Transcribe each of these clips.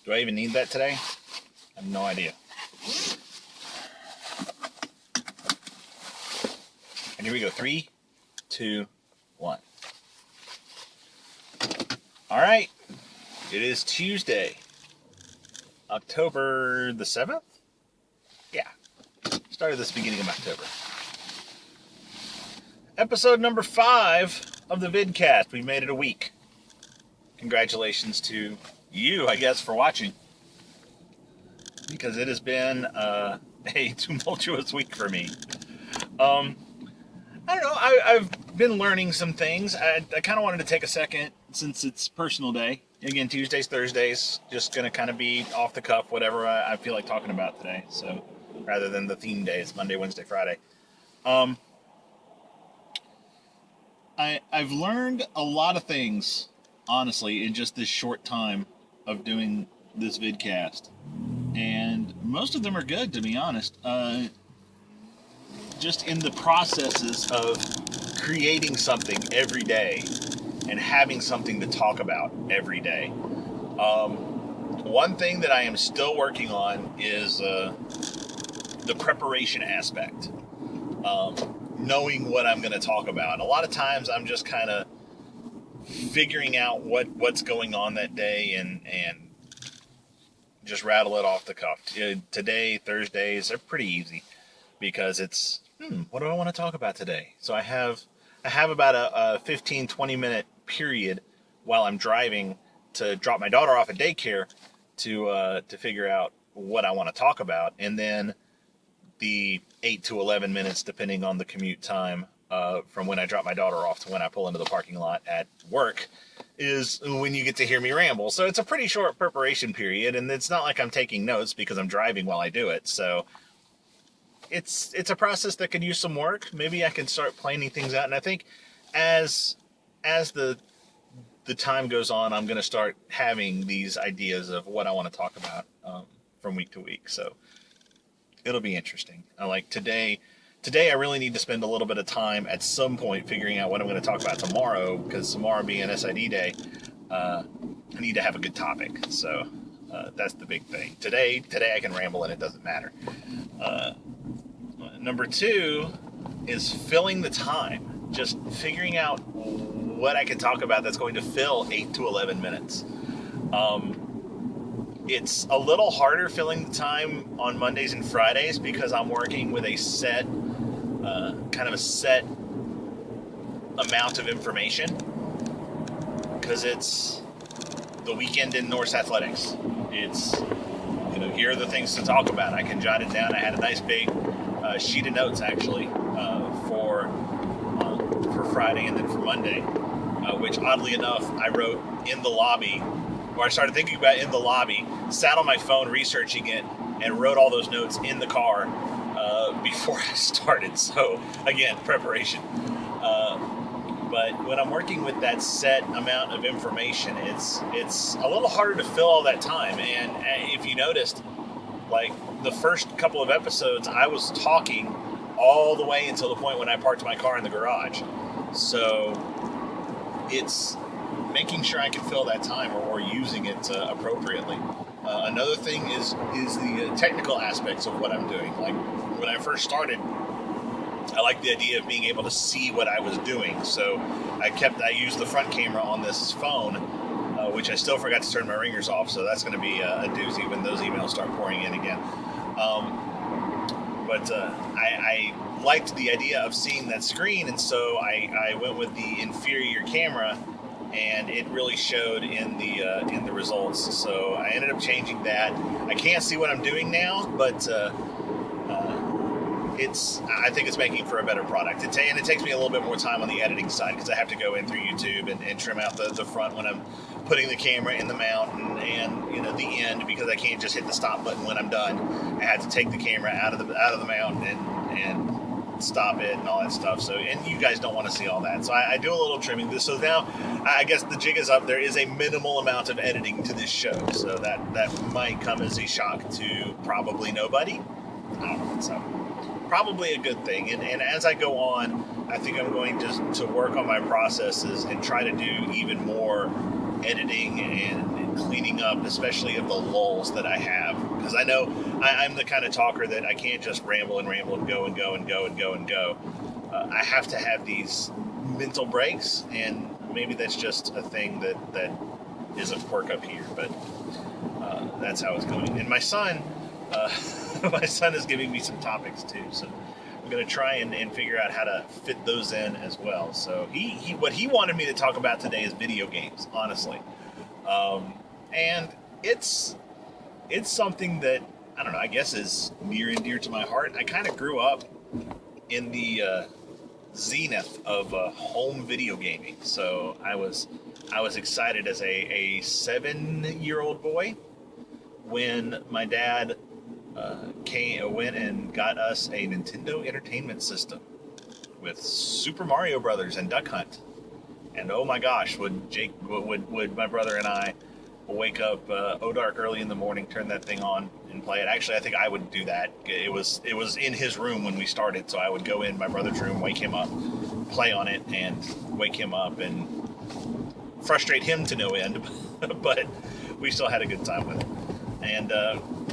Do I even need that today? I have no idea. And here we go. 3, 2, 1. All right. It is Tuesday, October the 7th? Yeah. Started this beginning of October. Episode number 5 of the Vidcast. We made it a week. Congratulations to you, I guess, for watching. Because it has been a tumultuous week for me. I don't know. I've been learning some things. I kind of wanted to take a second since it's personal day. Again, Tuesdays, Thursdays, just going to kind of be off the cuff, whatever I feel like talking about today. So rather than the theme days, Monday, Wednesday, Friday. I've learned a lot of things, honestly, in just this short time of doing this vidcast. And most of them are good, to be honest. Just in the processes of creating something every day and having something to talk about every day. One thing that I am still working on is the preparation aspect. Knowing what I'm going to talk about. A lot of times I'm just kind of figuring out what's going on that day and just rattle it off the cuff. Today, Thursdays, they're pretty easy because it's, what do I want to talk about today? So I have about a 15, 20 minute period while I'm driving to drop my daughter off at daycare to figure out what I want to talk about. And then the 8 to 11 minutes, depending on the commute time, from when I drop my daughter off to when I pull into the parking lot at work, is when you get to hear me ramble. So it's a pretty short preparation period, and it's not like I'm taking notes because I'm driving while I do it. So it's a process that could use some work. Maybe I can start planning things out, and I think as the time goes on, I'm going to start having these ideas of what I want to talk about from week to week. So it'll be interesting. Like today I really need to spend a little bit of time at some point figuring out what I'm going to talk about tomorrow, because tomorrow being SID day, I need to have a good topic. So that's the big thing. Today I can ramble and it doesn't matter. Number 2 is filling the time. Just figuring out what I can talk about that's going to fill 8 to 11 minutes. It's a little harder filling the time on Mondays and Fridays because I'm working with a set amount of information, because it's the weekend in Norse athletics. It's, here are the things to talk about. I can jot it down. I had a nice big sheet of notes actually for Friday and then for Monday, which oddly enough I wrote in the lobby. Or I started thinking about it in the lobby, sat on my phone researching it, and wrote all those notes in the car before I started. So, again, preparation. But when I'm working with that set amount of information, it's a little harder to fill all that time. And if you noticed, like the first couple of episodes, I was talking all the way until the point when I parked my car in the garage. So it's making sure I can fill that time or using it appropriately. Another thing is the technical aspects of what I'm doing. Like when I first started, I liked the idea of being able to see what I was doing. So I used the front camera on this phone, which I still forgot to turn my ringers off. So that's going to be a doozy when those emails start pouring in again. But I liked the idea of seeing that screen, and so I went with the inferior camera, and it really showed in the results. So I ended up changing that. I can't see what I'm doing now, but I think it's making for a better product. And it takes me a little bit more time on the editing side because I have to go in through YouTube and trim out the front when I'm putting the camera in the mount and the end, because I can't just hit the stop button when I'm done. I had to take the camera out of the mount and stop it and all that stuff. So, and you guys don't want to see all that. So I do a little trimming. So now I guess the jig is up. There is a minimal amount of editing to this show. So that might come as a shock to probably nobody. I don't know. So probably a good thing. And as I go on, I think I'm going to work on my processes and try to do even more editing and cleaning up, especially of the lulls that I have, because I know I'm the kind of talker that I can't just ramble and ramble and go and go and go and go and go. I have to have these mental breaks, and maybe that's just a thing that is a quirk up here, but that's how it's going. And my son, my son is giving me some topics too, so I'm going to try and figure out how to fit those in as well. So he what he wanted me to talk about today is video games, honestly. And it's something that, I don't know, I guess is near and dear to my heart. I kind of grew up in the zenith of home video gaming. So I was excited as a 7-year-old boy when my dad went and got us a Nintendo Entertainment System with Super Mario Brothers and Duck Hunt. And oh my gosh, would my brother and I wake up dark early in the morning, turn that thing on and play it. Actually, I think I would do that. It was in his room when we started, so I would go in my brother's room, wake him up, play on it, and wake him up and frustrate him to no end. But we still had a good time with it. And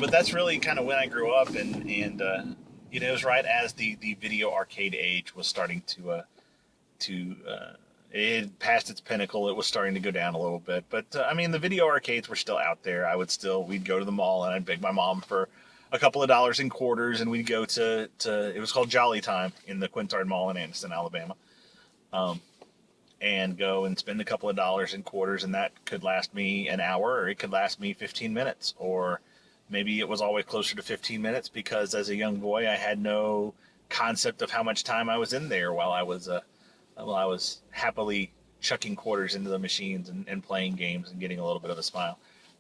but that's really kind of when I grew up, and you know, it was right as the video arcade age was starting to it had passed its pinnacle. It was starting to go down a little bit, but I mean, the video arcades were still out there. We'd go to the mall, and I'd beg my mom for a couple of dollars in quarters, and we'd go to it was called Jolly Time in the Quintard Mall in Anniston, Alabama, and go and spend a couple of dollars in quarters, and that could last me an hour, or it could last me 15 minutes, or maybe it was always closer to 15 minutes because as a young boy, I had no concept of how much time I was in there while I was happily chucking quarters into the machines and playing games and getting a little bit of a smile.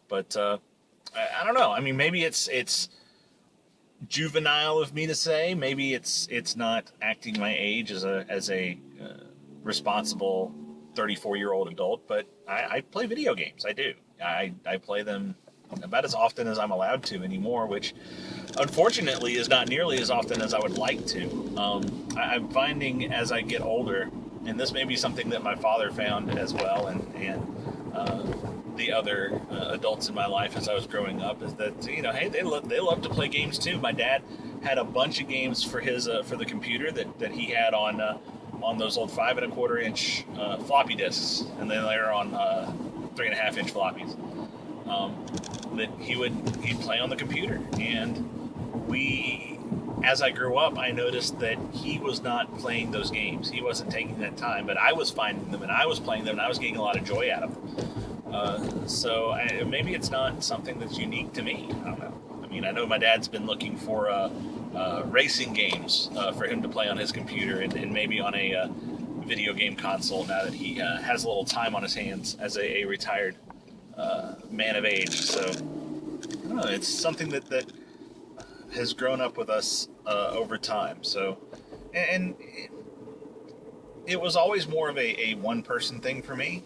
But I don't know. I mean, maybe it's juvenile of me to say. Maybe it's not acting my age as a responsible 34-year-old adult. But I play video games. I do. I play them about as often as I'm allowed to anymore, which unfortunately is not nearly as often as I would like to. I'm finding as I get older, and this may be something that my father found as well, and the other adults in my life as I was growing up, is that, you know, hey, they love to play games too. My dad had a bunch of games for his for the computer that he had on those old 5 1/4 inch floppy disks, and then later on 3 1/2 inch floppies. That he'd play on the computer, and as I grew up, I noticed that he was not playing those games. He wasn't taking that time, but I was finding them, and I was playing them, and I was getting a lot of joy out of them. So maybe it's not something that's unique to me. I don't know. I mean, I know my dad's been looking for racing games for him to play on his computer, and maybe on a video game console now that he has a little time on his hands as a retired man of age. So I don't know, it's something that has grown up with us over time. So, and it was always more of a one-person thing for me.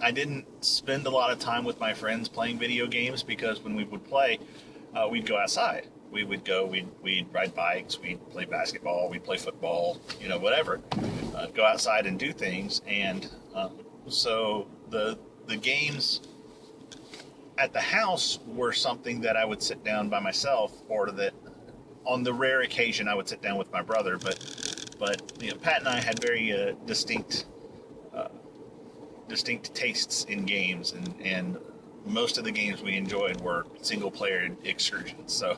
I didn't spend a lot of time with my friends playing video games, because when we would play, we'd go outside. We'd ride bikes, we'd play basketball, we'd play football, you know, whatever. Go outside and do things, and so the games at the house were something that I would sit down by myself, or that on the rare occasion I would sit down with my brother. But you know, Pat and I had very distinct tastes in games, and most of the games we enjoyed were single-player excursions. So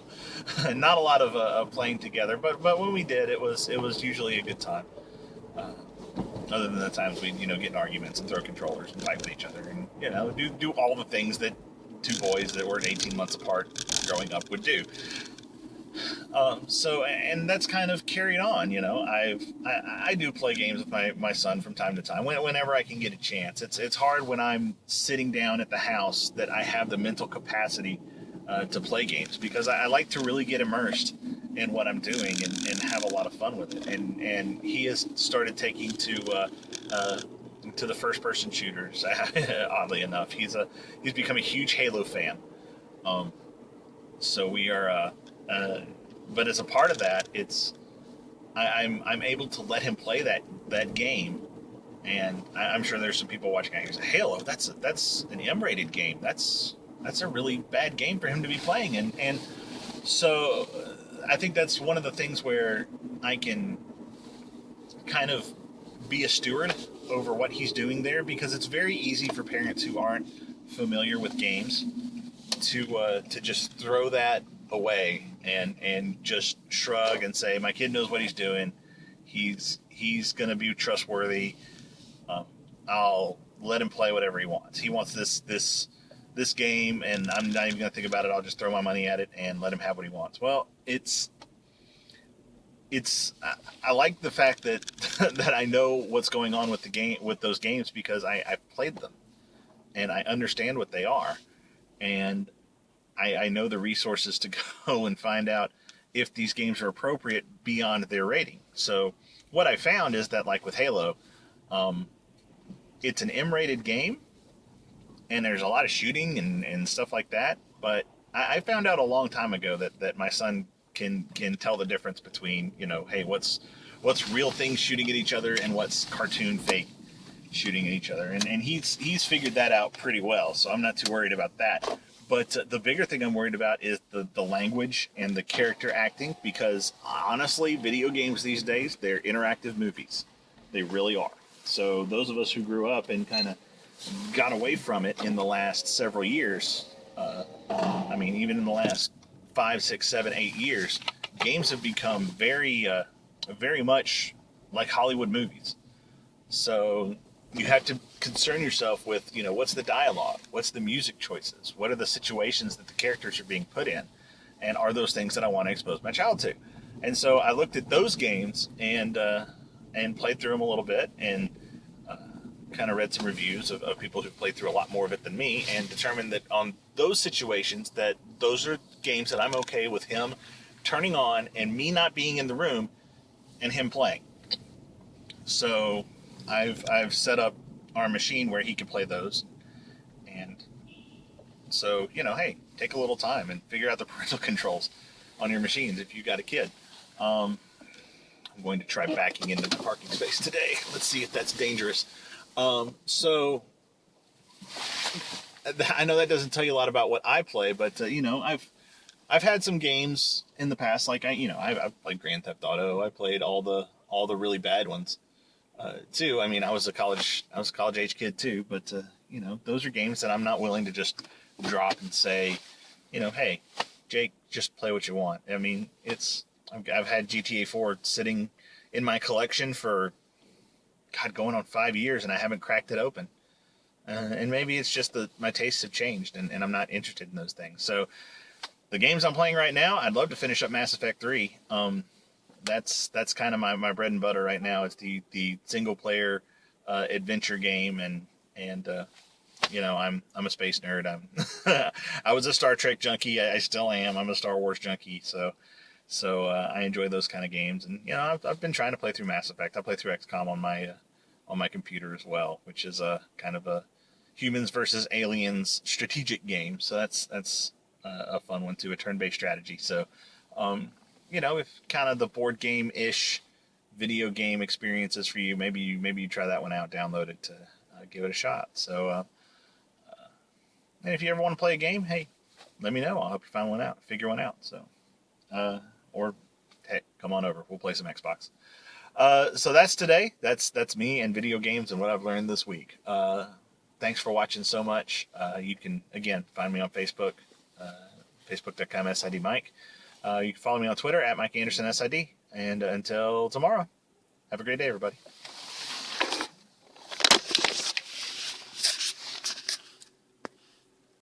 not a lot of playing together, but when we did, it was usually a good time. Other than the times we'd, you know, get in arguments and throw controllers and fight with each other, and, you know, do all the things that two boys that were 18 months apart growing up would do. So, and that's kind of carried on, you know. I do play games with my son from time to time, whenever I can get a chance. It's hard when I'm sitting down at the house that I have the mental capacity to play games, because I like to really get immersed in what I'm doing and have a lot of fun with it. And he has started taking to the first-person shooters. Oddly enough, he's become a huge Halo fan. So we are. But as a part of that, I'm able to let him play that game And I'm sure there's some people watching out here who say, Halo, that's an M-rated game. That's a really bad game for him to be playing. And so I think that's one of the things where I can kind of be a steward over what he's doing there, because it's very easy for parents who aren't familiar with games to just throw that away and just shrug and say, my kid knows what he's doing. He's going to be trustworthy. I'll let him play whatever he wants. He wants this game, and I'm not even going to think about it. I'll just throw my money at it and let him have what he wants. Well, I like the fact that that I know what's going on with the game, with those games, because I've played them and I understand what they are, and I know the resources to go and find out if these games are appropriate beyond their rating. So what I found is that, like with Halo, it's an M-rated game, and there's a lot of shooting and stuff like that. But I found out a long time ago that my son can tell the difference between, hey, what's real things shooting at each other and what's cartoon fake shooting at each other. And he's figured that out pretty well, so I'm not too worried about that. But the bigger thing I'm worried about is the language and the character acting, because honestly, video games these days, they're interactive movies. They really are. So those of us who grew up and kind of got away from it in the last several years, even in the last 5, 6, 7, 8 years, games have become very much like Hollywood movies. So you have to concern yourself with, what's the dialogue? What's the music choices? What are the situations that the characters are being put in? And are those things that I want to expose my child to? And so I looked at those games and played through them a little bit, and kind of read some reviews of people who played through a lot more of it than me, and determined that on those situations, that those are games that I'm okay with him turning on and me not being in the room and him playing. So I've set up our machine where he can play those. And so, hey, take a little time and figure out the parental controls on your machines if you've got a kid. I'm going to try backing into the parking space today. Let's see if that's dangerous. So I know that doesn't tell you a lot about what I play, but I've had some games in the past, like I've played Grand Theft Auto. I played all the really bad ones too. I was a college age kid too, but those are games that I'm not willing to just drop and say, hey, Jake, just play what you want. I've had GTA 4 sitting in my collection for going on 5 years, and I haven't cracked it open. And maybe it's just my tastes have changed, and I'm not interested in those things. So the games I'm playing right now, I'd love to finish up Mass Effect 3. That's kind of my bread and butter right now. It's the single player adventure game, and I'm a space nerd. I was a Star Trek junkie. I still am. I'm a Star Wars junkie. So I enjoy those kind of games, and I've been trying to play through Mass Effect. I play through XCOM on my computer as well, which is a kind of a humans versus aliens strategic game. So that's a fun one too, a turn-based strategy. So if kind of the board game-ish video game experience is for you, maybe you try that one out, download it to give it a shot. So and if you ever want to play a game, hey, let me know. I'll help you figure one out. So. Or hey, come on over. We'll play some Xbox. So that's today. That's me and video games and what I've learned this week. Thanks for watching so much. You can, again, find me on Facebook, facebook.com SID Mike. You can follow me on Twitter at Mike Anderson SID. And until tomorrow, have a great day, everybody.